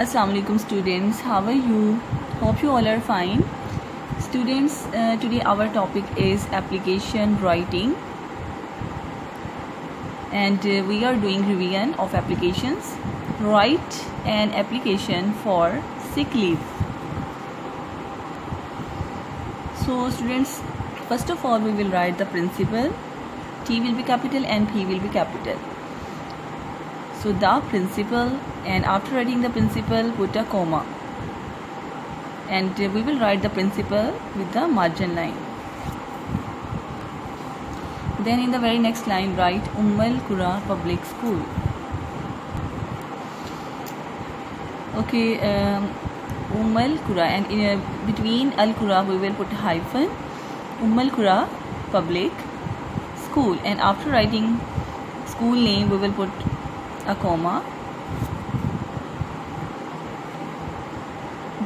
Assalamu alaikum students, how are you? Hope you all are fine. Students, today our topic is application writing, and we are doing revision of applications. Write an application for sick leave. So students, first of all we will write the principal. T will be capital and P will be capital. So the principal, and after writing the principal put a comma, and we will write the principal with the margin line. Then in the very next line write Al Qura Public School. Okay, Al Qura, and in between Al Qura we will put a hyphen, Al Qura Public School, and after writing school name we will put a comma.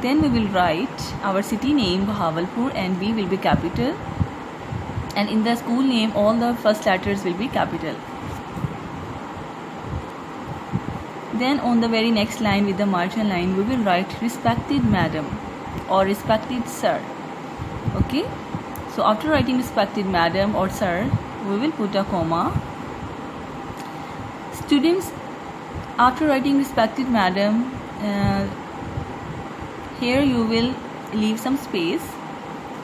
Then we will write our city name Bahawalpur, and B will be capital, and in the school name all the first letters will be capital. Then on the very next line with the margin line we will write respected madam or respected sir. Okay, so after writing respected madam or sir we will put a comma. Students, after writing respected madam, here you will leave some space,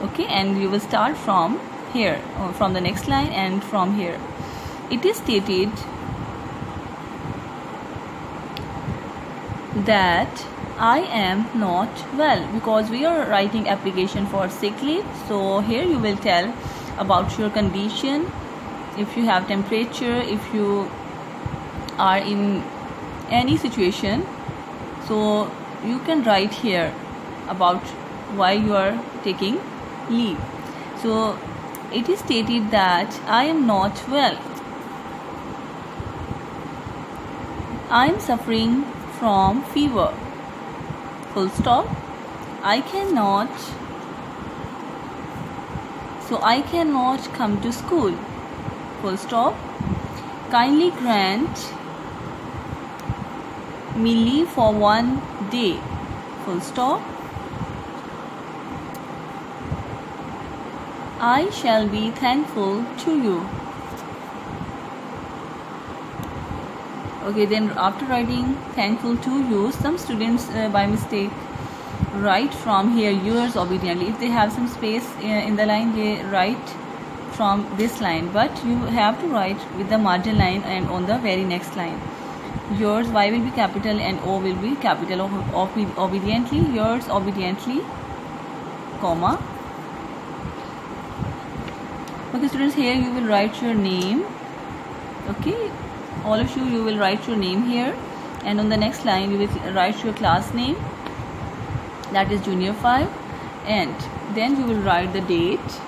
okay, and you will start from here, or from the next line, and from here. It is stated that I am not well, because we are writing application for sick leave. So here you will tell about your condition, if you have temperature, if you are in any situation, so you can write here about why you are taking leave. So it is stated that I am not well, I am suffering from fever, full stop. I cannot come to school, full stop. Kindly grant me leave for 1 day, full stop. I shall be thankful to you. Okay, then after writing thankful to you, some students by mistake write from here yours obediently. If they have some space in the line, they write from this line, but you have to write with the margin line, and on the very next line yours, Y will be capital and O will be capital. Obediently, yours obediently, comma. Okay students, here you will write your name. Okay, all of you will write your name here, and on the next line you will write your class name, that is junior 5, and then you will write the date.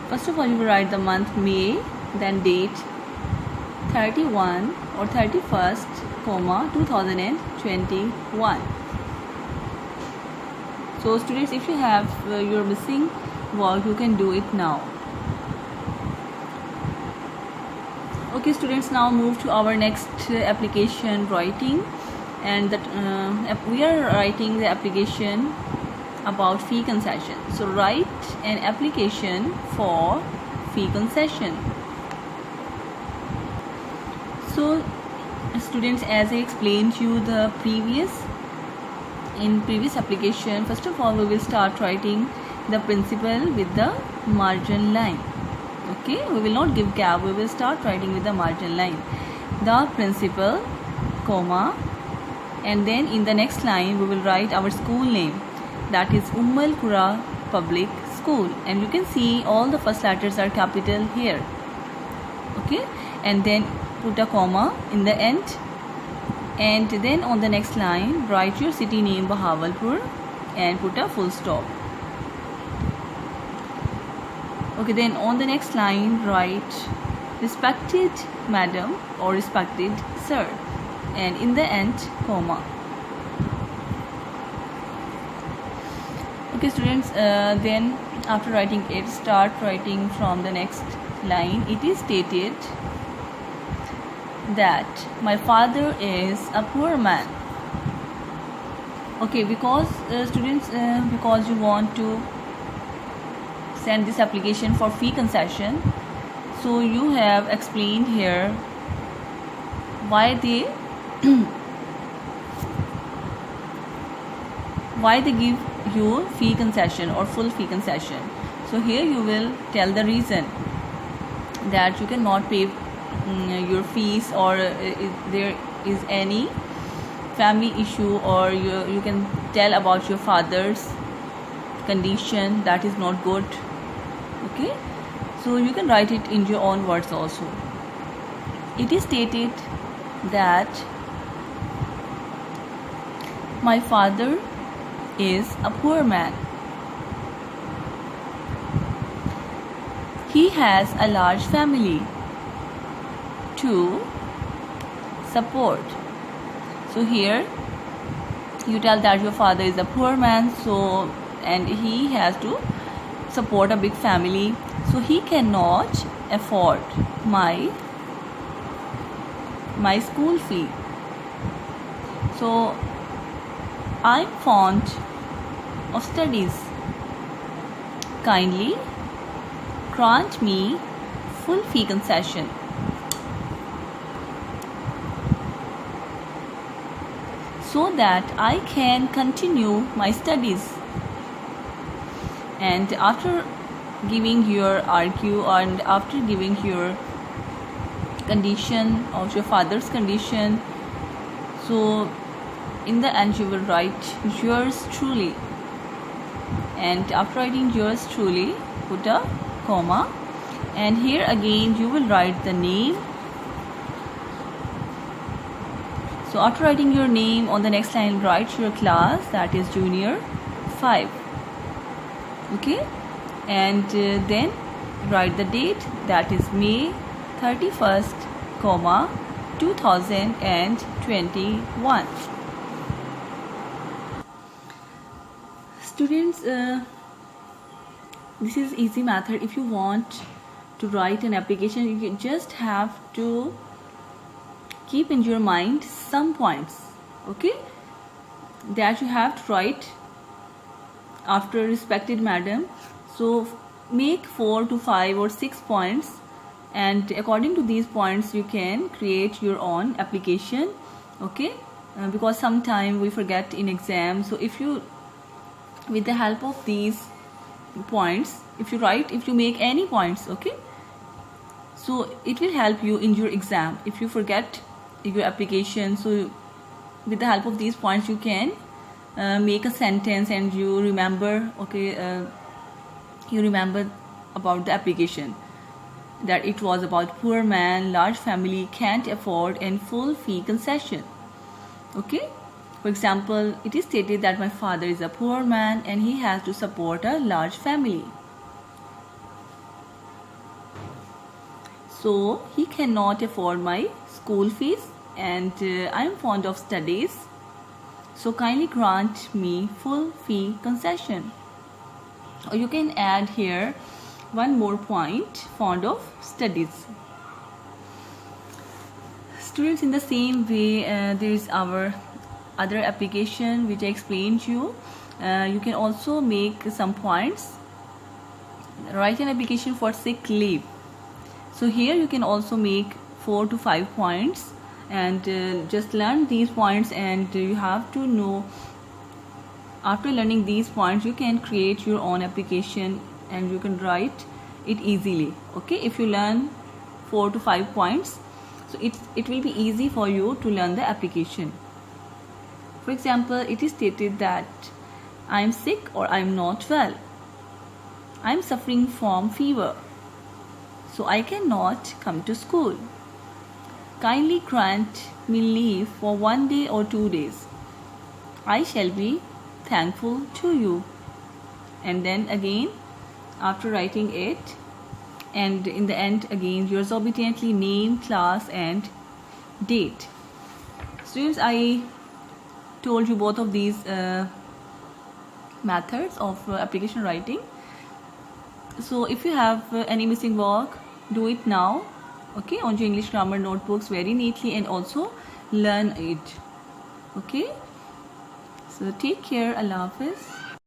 First of all you will write the month May, then date 31 or 31st, 2021. So students, if you have you're missing work, you can do it now. Okay students, now move to our next application writing, and that we are writing the application about fee concession. So write an application for fee concession. So students, as I explained to you the previous application, first of all we will start writing the principal with the margin line. Okay, we will not give gap, we will start writing with the margin line, the principal, comma, and then in the next line we will write our school name, that is Al Qura Public School, and you can see all the first letters are capital here. Okay, and then put a comma in the end, and then on the next line write your city name Bahawalpur and put a full stop. Okay, then on the next line write respected madam or respected sir, and in the end comma. Okay students, then after writing it, start writing from the next line. It is stated that my father is a poor man. Okay, because students, because you want to send this application for fee concession, so you have explained here why they why they give you fee concession or full fee concession. So here you will tell the reason that you cannot pay your fees, or there is any family issue, or you can tell about your father's condition that is not good. Okay, so you can write it in your own words also. It is stated that my father is a poor man. He has a large family to support. So here you tell that your father is a poor man, so and he has to support a big family, so he cannot afford my school fee. So I'm fond of studies. Kindly grant me full fee concession. So that I can continue my studies. And after giving your argue and after giving your condition of your father's condition, so in the end you will write yours truly, and after writing yours truly put a comma, and here again you will write the name. So after writing your name, on the next line write your class, that is junior 5. Okay, and then write the date, that is May 31st, 2021. Students, this is easy method. If you want to write an application, you just have to keep in your mind some points, okay, that you have to write after respected madam. So make 4 to 5 or 6 points, and according to these points you can create your own application. Okay, because sometime we forget in exam, so if you, with the help of these points, if you make any points, okay, so it will help you in your exam. If you forget your application, so with the help of these points you can make a sentence and you remember, okay, you remember about the application, that it was about poor man, large family, can't afford, and full fee concession. Okay, for example, it is stated that my father is a poor man and he has to support a large family, so he cannot afford my school fees, and I am fond of studies, so kindly grant me full fee concession. Or you can add here one more point, fond of studies. Students, in the same way, there is our other application which I explained to you. You can also make some points. Write an application for sick leave. So here you can also make 4 to 5 points, and just learn these points, and you have to know, after learning these points you can create your own application and you can write it easily. Okay, if you learn 4 to 5 points, so it will be easy for you to learn the application. For example, it is stated that I am sick or I am not well. I am suffering from fever, so I cannot come to school. Kindly grant me leave for 1 day or 2 days. I shall be thankful to you. And then again, after writing it, and in the end again, yours obediently, name, class, and date. Students, I told you both of these methods of application writing. So if you have any missing work, do it now, okay, on your English grammar notebooks very neatly, and also learn it. Okay, So take care. Allah Hafiz.